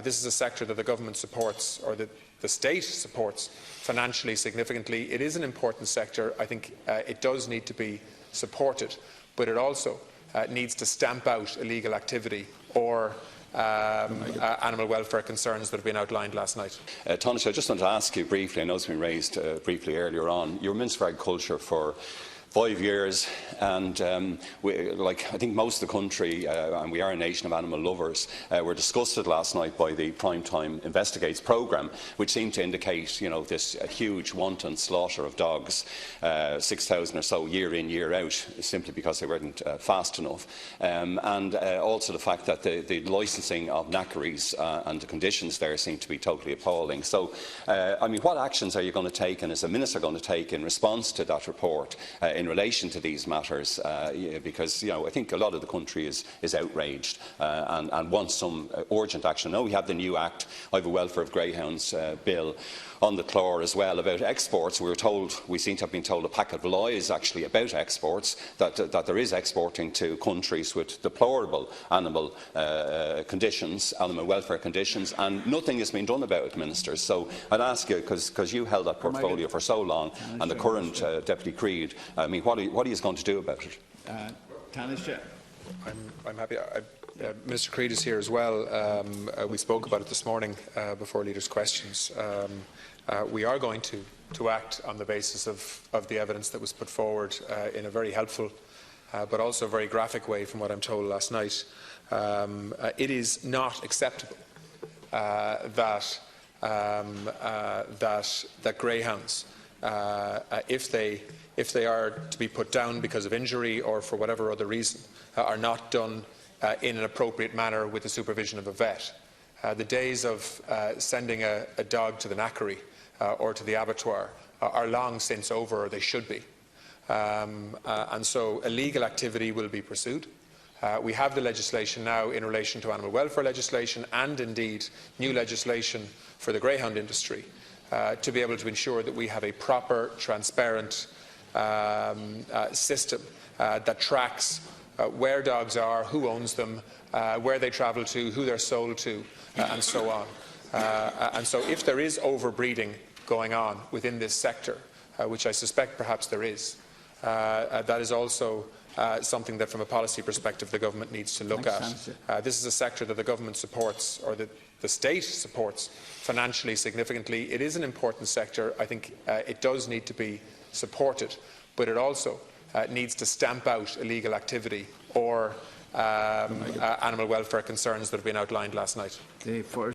This is a sector that the government supports, or that the state supports financially significantly. It is an important sector. I think it does need to be supported, but it also needs to stamp out illegal activity or animal welfare concerns that have been outlined last night. Taoiseach, I just want to ask you briefly, I know it's been raised briefly earlier on, you were Minister for Agriculture for 5 years, and I think most of the country, and we are a nation of animal lovers, were disgusted last night by the Primetime Investigates programme, which seemed to indicate, this huge wanton slaughter of dogs, 6,000 or so year in, year out, simply because they weren't fast enough, and also the fact that the licensing of knackeries and the conditions there seem to be totally appalling. So, what actions are you going to take, and is the Minister going to take in response to that report in relation to these matters, because I think a lot of the country is outraged and wants some urgent action. Now we have the new Act, I have a Welfare of Greyhounds bill on the floor as well about exports. We seem to have been told a packet of lies actually about exports, that there is exporting to countries with deplorable animal conditions, animal welfare conditions, and nothing has been done about it, Minister. So I'd ask you, because you held that portfolio for so long, and the current Deputy Creed, what are you going to do about it? I'm happy. Minister Creed is here as well. We spoke about it this morning before leaders' questions. We are going to act on the basis of the evidence that was put forward in a very helpful but also very graphic way, from what I'm told last night. It is not acceptable that greyhounds, if they are to be put down because of injury or for whatever other reason, are not done in an appropriate manner with the supervision of a vet. The days of sending a dog to the knackery or to the abattoir are long since over, or they should be. And so illegal activity will be pursued. We have the legislation now in relation to animal welfare legislation, and indeed new legislation for the greyhound industry, to be able to ensure that we have a proper, transparent system that tracks where dogs are, who owns them, where they travel to, who they're sold to, and so on. And so if there is overbreeding going on within this sector, which I suspect perhaps there is, that is also something that from a policy perspective the government needs to look at. This is a sector that the government supports, or that the state supports financially significantly. It is an important sector. I think it does need to be supported, but it also needs to stamp out illegal activity or animal welfare concerns that have been outlined last night.